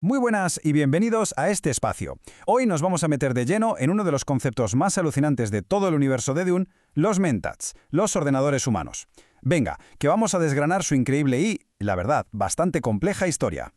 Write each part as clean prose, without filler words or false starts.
Muy buenas y bienvenidos a este espacio. Hoy nos vamos a meter de lleno en uno de los conceptos más alucinantes de todo el universo de Dune, los Mentats, los ordenadores humanos. Venga, que vamos a desgranar su increíble y, la verdad, bastante compleja historia.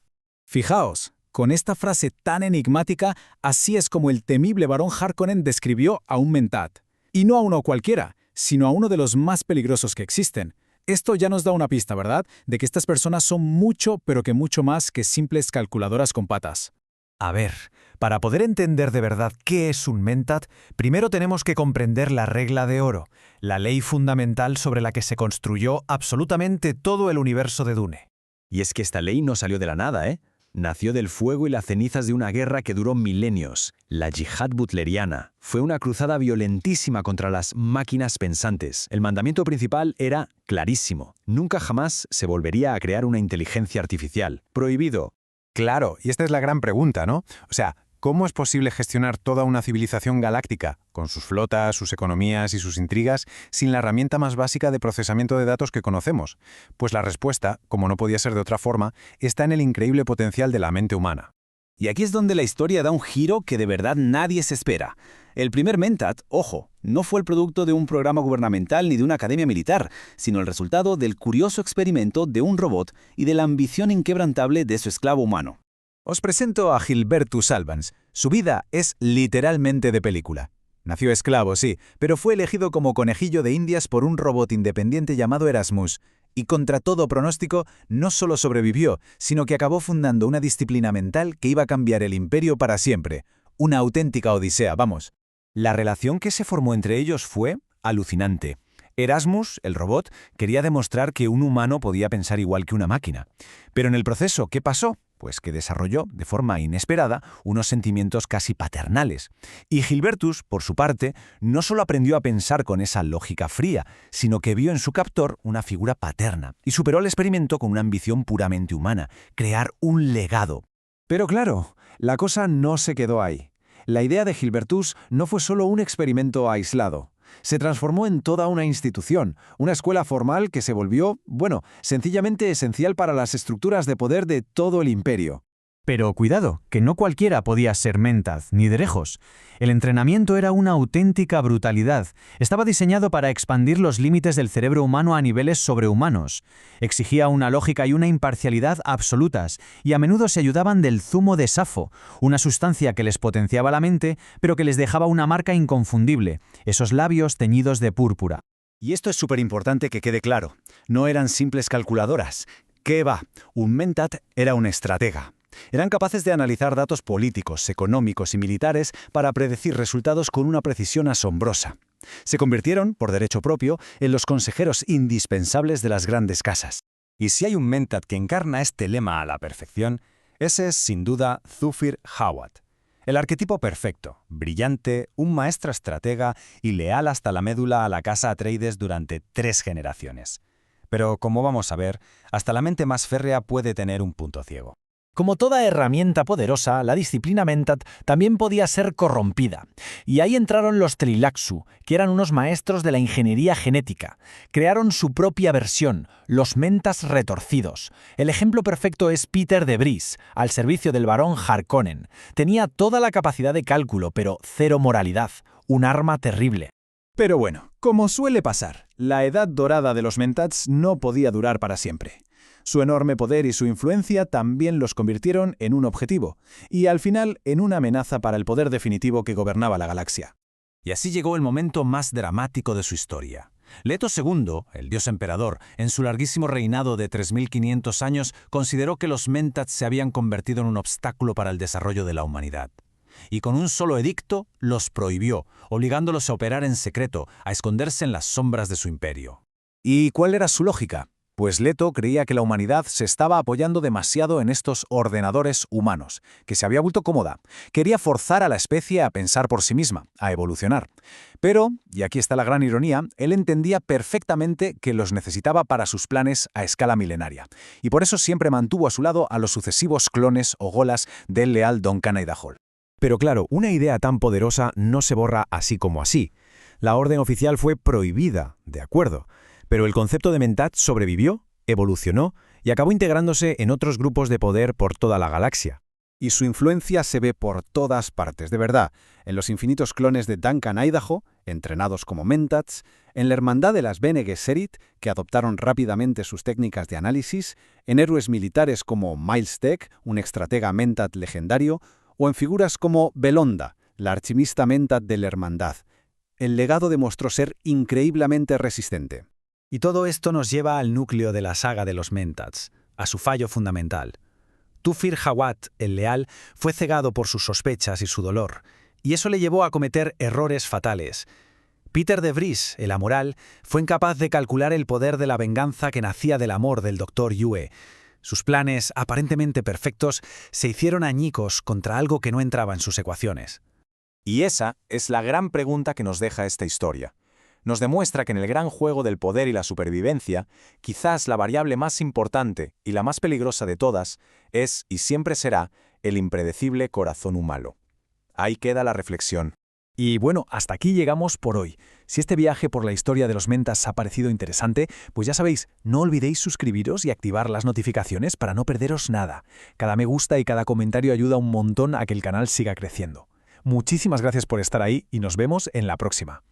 Fijaos, con esta frase tan enigmática, así es como el temible barón Harkonnen describió a un Mentat. Y no a uno cualquiera, sino a uno de los más peligrosos que existen. Esto ya nos da una pista, ¿verdad?, de que estas personas son mucho, pero que mucho más que simples calculadoras con patas. A ver, para poder entender de verdad qué es un Mentat, primero tenemos que comprender la regla de oro, la ley fundamental sobre la que se construyó absolutamente todo el universo de Dune. Y es que esta ley no salió de la nada, ¿eh? Nació del fuego y las cenizas de una guerra que duró milenios, la Yihad Butleriana. Fue una cruzada violentísima contra las máquinas pensantes. El mandamiento principal era clarísimo. Nunca jamás se volvería a crear una inteligencia artificial. Prohibido. Claro, y esta es la gran pregunta, ¿no? O sea, ¿cómo es posible gestionar toda una civilización galáctica, con sus flotas, sus economías y sus intrigas, sin la herramienta más básica de procesamiento de datos que conocemos? Pues la respuesta, como no podía ser de otra forma, está en el increíble potencial de la mente humana. Y aquí es donde la historia da un giro que de verdad nadie se espera. El primer Mentat, ojo, no fue el producto de un programa gubernamental ni de una academia militar, sino el resultado del curioso experimento de un robot y de la ambición inquebrantable de su esclavo humano. Os presento a Gilbertus Albans. Su vida es literalmente de película. Nació esclavo, sí, pero fue elegido como conejillo de Indias por un robot independiente llamado Erasmus. Y contra todo pronóstico, no solo sobrevivió, sino que acabó fundando una disciplina mental que iba a cambiar el imperio para siempre. Una auténtica odisea, vamos. La relación que se formó entre ellos fue alucinante. Erasmus, el robot, quería demostrar que un humano podía pensar igual que una máquina. Pero en el proceso, ¿qué pasó? Pues que desarrolló, de forma inesperada, unos sentimientos casi paternales. Y Gilbertus, por su parte, no solo aprendió a pensar con esa lógica fría, sino que vio en su captor una figura paterna, y superó el experimento con una ambición puramente humana, crear un legado. Pero claro, la cosa no se quedó ahí. La idea de Gilbertus no fue solo un experimento aislado. Se transformó en toda una institución, una escuela formal que se volvió, sencillamente esencial para las estructuras de poder de todo el imperio. Pero cuidado, que no cualquiera podía ser Mentat, ni de lejos. El entrenamiento era una auténtica brutalidad. Estaba diseñado para expandir los límites del cerebro humano a niveles sobrehumanos. Exigía una lógica y una imparcialidad absolutas, y a menudo se ayudaban del zumo de Safo, una sustancia que les potenciaba la mente, pero que les dejaba una marca inconfundible, esos labios teñidos de púrpura. Y esto es súper importante que quede claro. No eran simples calculadoras. ¿Qué va? Un Mentat era un estratega. Eran capaces de analizar datos políticos, económicos y militares para predecir resultados con una precisión asombrosa. Se convirtieron, por derecho propio, en los consejeros indispensables de las grandes casas. Y si hay un Mentat que encarna este lema a la perfección, ese es, sin duda, Thufir Hawat. El arquetipo perfecto, brillante, un maestro estratega y leal hasta la médula a la casa Atreides durante 3 generaciones. Pero, como vamos a ver, hasta la mente más férrea puede tener un punto ciego. Como toda herramienta poderosa, la disciplina Mentat también podía ser corrompida. Y ahí entraron los Tleilaxu, que eran unos maestros de la ingeniería genética. Crearon su propia versión, los Mentats retorcidos. El ejemplo perfecto es Peter de Vries, al servicio del barón Harkonnen. Tenía toda la capacidad de cálculo, pero cero moralidad. Un arma terrible. Pero bueno, como suele pasar, la edad dorada de los Mentats no podía durar para siempre. Su enorme poder y su influencia también los convirtieron en un objetivo, y al final en una amenaza para el poder definitivo que gobernaba la galaxia. Y así llegó el momento más dramático de su historia. Leto II, el dios emperador, en su larguísimo reinado de 3.500 años, consideró que los Mentats se habían convertido en un obstáculo para el desarrollo de la humanidad. Y con un solo edicto los prohibió, obligándolos a operar en secreto, a esconderse en las sombras de su imperio. ¿Y cuál era su lógica? Pues Leto creía que la humanidad se estaba apoyando demasiado en estos ordenadores humanos, que se había vuelto cómoda. Quería forzar a la especie a pensar por sí misma, a evolucionar. Pero, y aquí está la gran ironía, él entendía perfectamente que los necesitaba para sus planes a escala milenaria. Y por eso siempre mantuvo a su lado a los sucesivos clones o golas del leal Don Canaidajol. Pero claro, una idea tan poderosa no se borra así como así. La orden oficial fue prohibida, de acuerdo. Pero el concepto de Mentat sobrevivió, evolucionó y acabó integrándose en otros grupos de poder por toda la galaxia. Y su influencia se ve por todas partes, de verdad. En los infinitos clones de Duncan Idaho, entrenados como Mentats, en la hermandad de las Bene Gesserit, que adoptaron rápidamente sus técnicas de análisis, en héroes militares como Miles Teg, un estratega Mentat legendario, o en figuras como Belonda, la archimista Mentat de la hermandad. El legado demostró ser increíblemente resistente. Y todo esto nos lleva al núcleo de la saga de los Mentats, a su fallo fundamental. Thufir Hawat, el leal, fue cegado por sus sospechas y su dolor, y eso le llevó a cometer errores fatales. Peter de Vries, el amoral, fue incapaz de calcular el poder de la venganza que nacía del amor del Dr. Yue. Sus planes, aparentemente perfectos, se hicieron añicos contra algo que no entraba en sus ecuaciones. Y esa es la gran pregunta que nos deja esta historia. Nos demuestra que en el gran juego del poder y la supervivencia, quizás la variable más importante y la más peligrosa de todas es, y siempre será, el impredecible corazón humano. Ahí queda la reflexión. Y bueno, hasta aquí llegamos por hoy. Si este viaje por la historia de los Mentats ha parecido interesante, pues ya sabéis, no olvidéis suscribiros y activar las notificaciones para no perderos nada. Cada me gusta y cada comentario ayuda un montón a que el canal siga creciendo. Muchísimas gracias por estar ahí y nos vemos en la próxima.